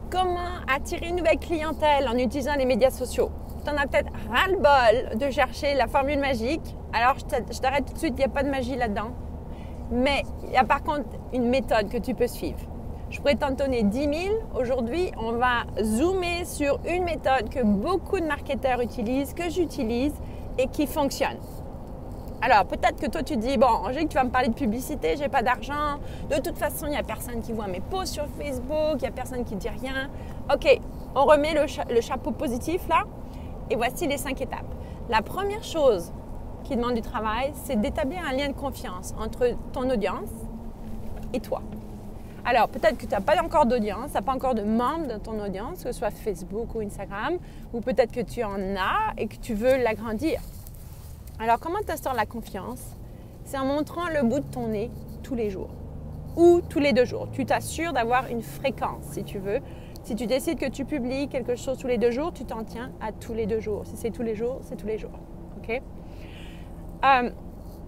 Comment attirer une nouvelle clientèle en utilisant les médias sociaux? Tu en as peut-être ras-le-bol de chercher la formule magique. Alors, je t'arrête tout de suite, il n'y a pas de magie là-dedans. Mais il y a par contre une méthode que tu peux suivre. Je pourrais t'en donner 10 000. Aujourd'hui, on va zoomer sur une méthode que beaucoup de marketeurs utilisent, que j'utilise et qui fonctionne. Alors, peut-être que toi, tu te dis, bon, Angélique, tu vas me parler de publicité, j'ai pas d'argent. De toute façon, il n'y a personne qui voit mes posts sur Facebook, il n'y a personne qui dit rien. OK, on remet le chapeau positif là. Et voici les 5 étapes. La première chose qui demande du travail, c'est d'établir un lien de confiance entre ton audience et toi. Alors, peut-être que tu n'as pas encore d'audience, tu n'as pas encore de membres de ton audience, que ce soit Facebook ou Instagram, ou peut-être que tu en as et que tu veux l'agrandir. Alors, comment tu instaures la confiance? C'est en montrant le bout de ton nez tous les jours ou tous les 2 jours. Tu t'assures d'avoir une fréquence, si tu veux. Si tu décides que tu publies quelque chose tous les 2 jours, tu t'en tiens à tous les 2 jours. Si c'est tous les jours, c'est tous les jours. OK?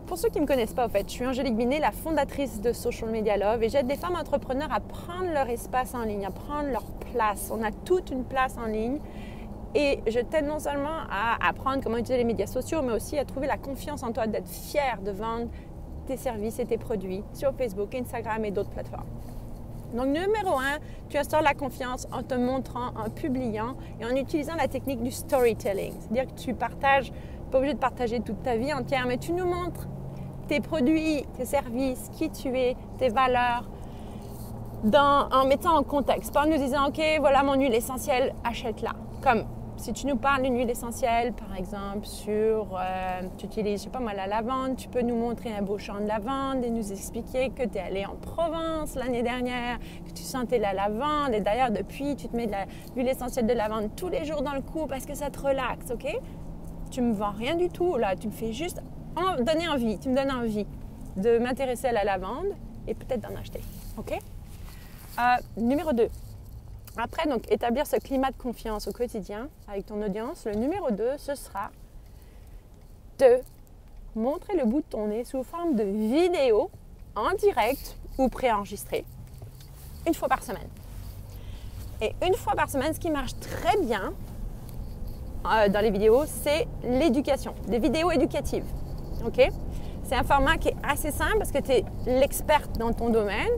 Pour ceux qui ne me connaissent pas, en fait, je suis Angélique Binet, la fondatrice de Social Media Love, et j'aide des femmes entrepreneurs à prendre leur espace en ligne, à prendre leur place. On a toute une place en ligne. Et je t'aide non seulement à apprendre comment utiliser les médias sociaux, mais aussi à trouver la confiance en toi, d'être fier de vendre tes services et tes produits sur Facebook, Instagram et d'autres plateformes. Donc, numéro 1, tu instaures la confiance en te montrant, en publiant et en utilisant la technique du storytelling. C'est-à-dire que tu partages, pas obligé de partager toute ta vie entière, mais tu nous montres tes produits, tes services, qui tu es, tes valeurs, en mettant en contexte. Pas en nous disant, OK, voilà mon huile essentielle, achète-la. Comme si tu nous parles d'une huile essentielle, par exemple, tu utilises, je sais pas moi, la lavande, tu peux nous montrer un beau champ de lavande et nous expliquer que tu es allé en Provence l'année dernière, que tu sentais la lavande et d'ailleurs depuis, tu te mets de l'huile essentielle de lavande tous les jours dans le cou parce que ça te relaxe, OK? Tu me vends rien du tout, là, tu me fais juste donner envie, tu me donnes envie de m'intéresser à la lavande et peut-être d'en acheter, OK? Numéro 2. Après, donc, établir ce climat de confiance au quotidien avec ton audience, le numéro 2, ce sera de montrer le bout de ton nez sous forme de vidéo en direct ou préenregistrée une fois par semaine. Et une fois par semaine, ce qui marche très bien dans les vidéos, c'est l'éducation, des vidéos éducatives. OK? C'est un format qui est assez simple parce que tu es l'experte dans ton domaine.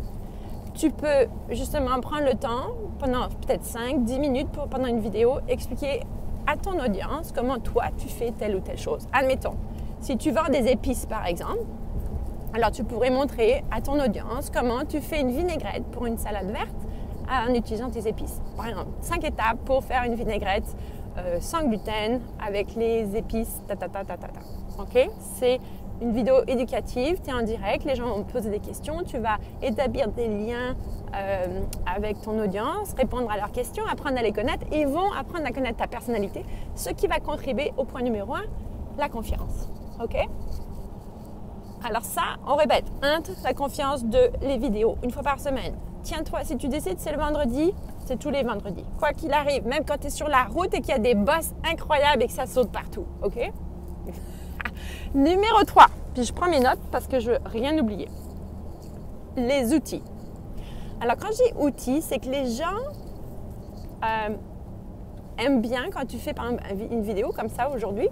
Tu peux justement prendre le temps, pendant peut-être 5-10 minutes pendant une vidéo, expliquer à ton audience comment toi tu fais telle ou telle chose. Admettons, si tu vends des épices par exemple, alors tu pourrais montrer à ton audience comment tu fais une vinaigrette pour une salade verte en utilisant tes épices. Par exemple, 5 étapes pour faire une vinaigrette sans gluten avec les épices, OK? C'est une vidéo éducative, tu es en direct, les gens vont te poser des questions, tu vas établir des liens avec ton audience, répondre à leurs questions, apprendre à les connaître et ils vont apprendre à connaître ta personnalité, ce qui va contribuer au point numéro 1, la confiance. OK? Alors ça, on répète, la confiance de les vidéos, une fois par semaine. Tiens-toi, si tu décides c'est le vendredi, c'est tous les vendredis. Quoi qu'il arrive, même quand tu es sur la route et qu'il y a des bosses incroyables et que ça saute partout. OK? Numéro 3, puis je prends mes notes parce que je veux rien oublier. Les outils. Alors quand je dis outils, c'est que les gens aiment bien quand tu fais par exemple une vidéo comme ça aujourd'hui,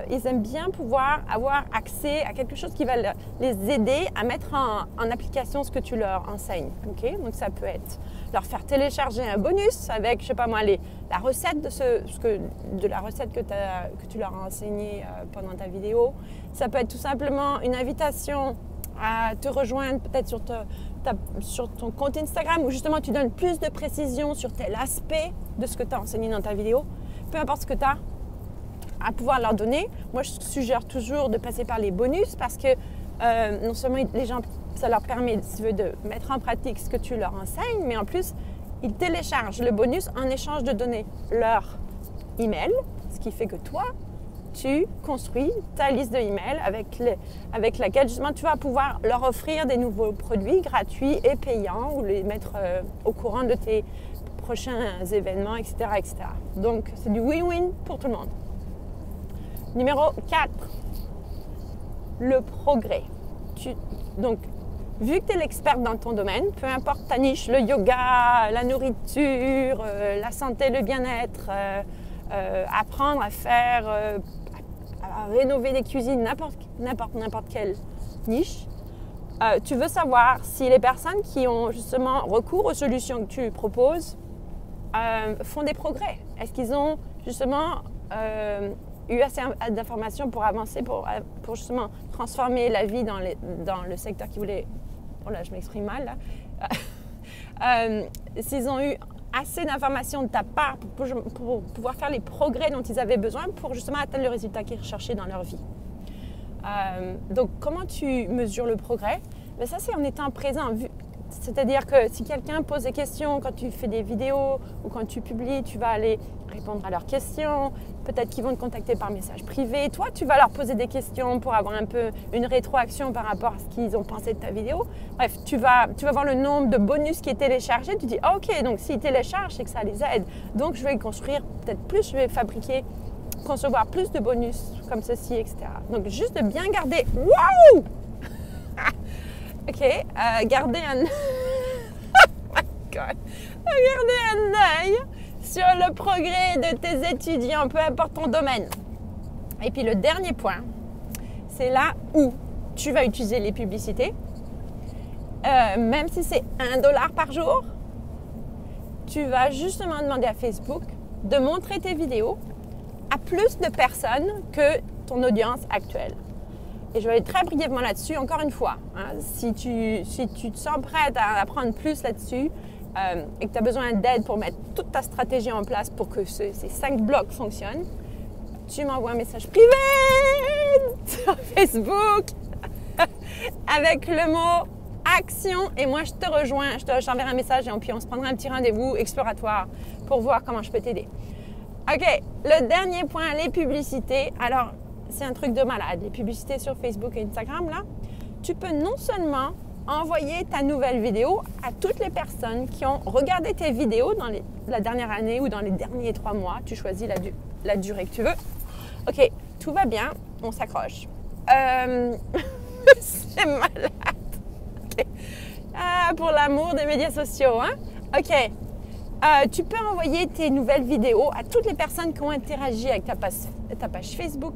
ils aiment bien pouvoir avoir accès à quelque chose qui va les aider à mettre en application ce que tu leur enseignes. Okay? Donc ça peut être leur faire télécharger un bonus avec, je sais pas moi, la recette de la recette que tu leur as enseignée pendant ta vidéo. Ça peut être tout simplement une invitation à te rejoindre peut-être sur ton compte Instagram où justement tu donnes plus de précision sur tel aspect de ce que tu as enseigné dans ta vidéo. Peu importe ce que tu as à pouvoir leur donner. Moi, je suggère toujours de passer par les bonus parce que non seulement les gens, ça leur permet si tu veux, de mettre en pratique ce que tu leur enseignes, mais en plus, ils téléchargent le bonus en échange de donner leur email, ce qui fait que toi, tu construis ta liste de emails avec laquelle justement tu vas pouvoir leur offrir des nouveaux produits gratuits et payants ou les mettre au courant de tes prochains événements, etc., etc. Donc, c'est du win-win pour tout le monde. Numéro 4, le progrès. Donc, vu que tu es l'experte dans ton domaine, peu importe ta niche, le yoga, la nourriture, la santé, le bien-être, apprendre à faire, à rénover des cuisines, n'importe quelle niche, tu veux savoir si les personnes qui ont justement recours aux solutions que tu proposes font des progrès. Est-ce qu'ils ont justement eu assez d'informations pour avancer, pour justement transformer la vie dans le secteur qu'ils voulaient. Oh là, je m'exprime mal là. S'ils ont eu assez d'informations de ta part pour pouvoir faire les progrès dont ils avaient besoin pour justement atteindre le résultat qu'ils recherchaient dans leur vie. Donc, comment tu mesures le progrès? Ben, ça, c'est en étant présent. C'est-à-dire que si quelqu'un pose des questions quand tu fais des vidéos ou quand tu publies, tu vas aller répondre à leurs questions. Peut-être qu'ils vont te contacter par message privé. Toi, tu vas leur poser des questions pour avoir un peu une rétroaction par rapport à ce qu'ils ont pensé de ta vidéo. Bref, tu vas voir le nombre de bonus qui est téléchargé. Tu dis, ah, ok, donc s'ils téléchargent, c'est que ça les aide. Donc, je vais construire peut-être plus, je vais concevoir plus de bonus comme ceci, etc. Donc, juste de bien garder... Wow! Ok, garder un... oh my God! Garder un œil sur le progrès de tes étudiants, peu importe ton domaine. Et puis le dernier point, c'est là où tu vas utiliser les publicités. Même si c'est $1 par jour, tu vas justement demander à Facebook de montrer tes vidéos à plus de personnes que ton audience actuelle. Et je vais aller très brièvement là-dessus, encore une fois. Hein, si tu te sens prête à apprendre plus là-dessus et que tu as besoin d'aide pour mettre toute ta stratégie en place pour que ces 5 blocs fonctionnent, tu m'envoies un message privé sur Facebook avec le mot action et moi je te rejoins, je t'enverrai un message et puis on se prendra un petit rendez-vous exploratoire pour voir comment je peux t'aider. Ok, le dernier point, les publicités. Alors, c'est un truc de malade, les publicités sur Facebook et Instagram, là. Tu peux non seulement envoyer ta nouvelle vidéo à toutes les personnes qui ont regardé tes vidéos dans la dernière année ou dans les derniers 3 mois. Tu choisis la durée que tu veux. Ok, tout va bien, on s'accroche. C'est malade. Okay. Pour l'amour des médias sociaux, hein? Ok. Tu peux envoyer tes nouvelles vidéos à toutes les personnes qui ont interagi avec ta page Facebook,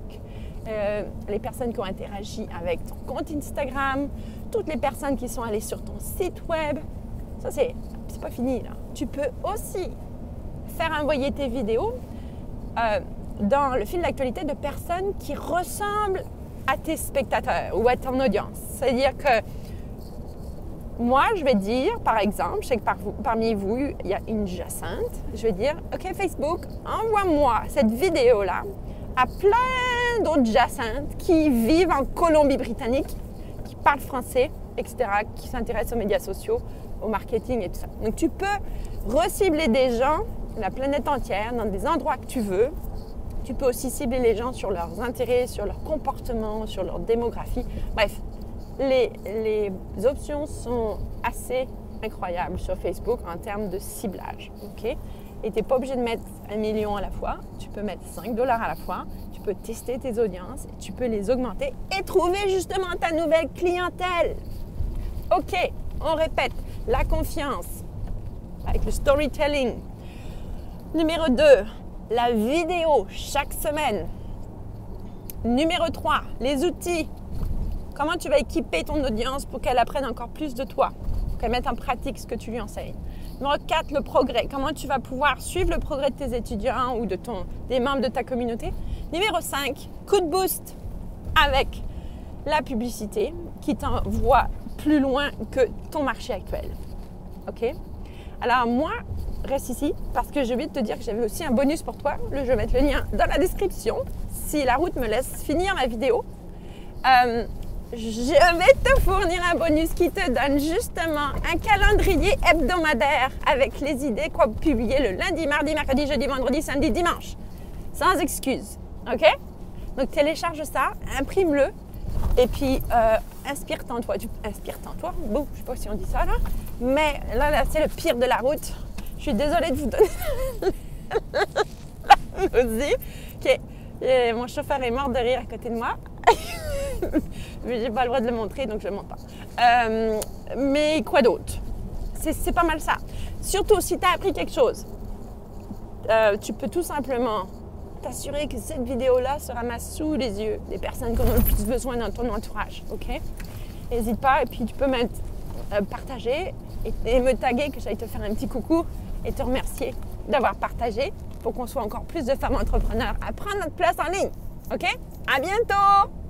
les personnes qui ont interagi avec ton compte Instagram, toutes les personnes qui sont allées sur ton site web. Ça, c'est pas fini, là. Tu peux aussi faire envoyer tes vidéos dans le fil d'actualité de personnes qui ressemblent à tes spectateurs ou à ton audience. C'est-à-dire que moi, je vais dire, par exemple, je sais que parmi vous, il y a une Jacinthe. Je vais dire, OK, Facebook, envoie-moi cette vidéo-là à plein d'autres Jacinthes qui vivent en Colombie-Britannique, qui parlent français, etc., qui s'intéressent aux médias sociaux, au marketing et tout ça. Donc, tu peux recibler des gens, la planète entière, dans des endroits que tu veux. Tu peux aussi cibler les gens sur leurs intérêts, sur leur comportement, sur leur démographie. Bref. Les options sont assez incroyables sur Facebook en termes de ciblage. Okay? Et tu n'es pas obligé de mettre 1 million à la fois. Tu peux mettre $5 à la fois. Tu peux tester tes audiences. Et tu peux les augmenter et trouver justement ta nouvelle clientèle. OK, on répète. La confiance avec le storytelling. Numéro 2, la vidéo chaque semaine. Numéro 3, les outils. Comment tu vas équiper ton audience pour qu'elle apprenne encore plus de toi, pour qu'elle mette en pratique ce que tu lui enseignes. Numéro 4, le progrès. Comment tu vas pouvoir suivre le progrès de tes étudiants ou des membres de ta communauté. Numéro 5, coup de boost avec la publicité qui t'envoie plus loin que ton marché actuel. OK? Alors moi, reste ici parce que j'ai oublié de te dire que j'avais aussi un bonus pour toi. Je vais mettre le lien dans la description si la route me laisse finir ma vidéo. Je vais te fournir un bonus qui te donne justement un calendrier hebdomadaire avec les idées quoi publier le lundi, mardi, mercredi, jeudi, vendredi, samedi, dimanche. Sans excuse. OK? Donc, télécharge ça, imprime-le et puis inspire-t'en toi. Inspire-t'en toi. Bon, je ne sais pas si on dit ça là. Mais là c'est le pire de la route. Je suis désolée de vous donner la nausée. OK. Et mon chauffeur est mort de rire à côté de moi. Mais j'ai pas le droit de le montrer, donc je ne le montre pas. Mais quoi d'autre? C'est pas mal ça. Surtout si tu as appris quelque chose, tu peux tout simplement t'assurer que cette vidéo-là se ramasse sous les yeux des personnes qui en ont le plus besoin dans ton entourage. Ok? N'hésite pas, et puis tu peux mettre partager et me taguer, que j'aille te faire un petit coucou et te remercier d'avoir partagé pour qu'on soit encore plus de femmes entrepreneurs à prendre notre place en ligne. Ok? À bientôt!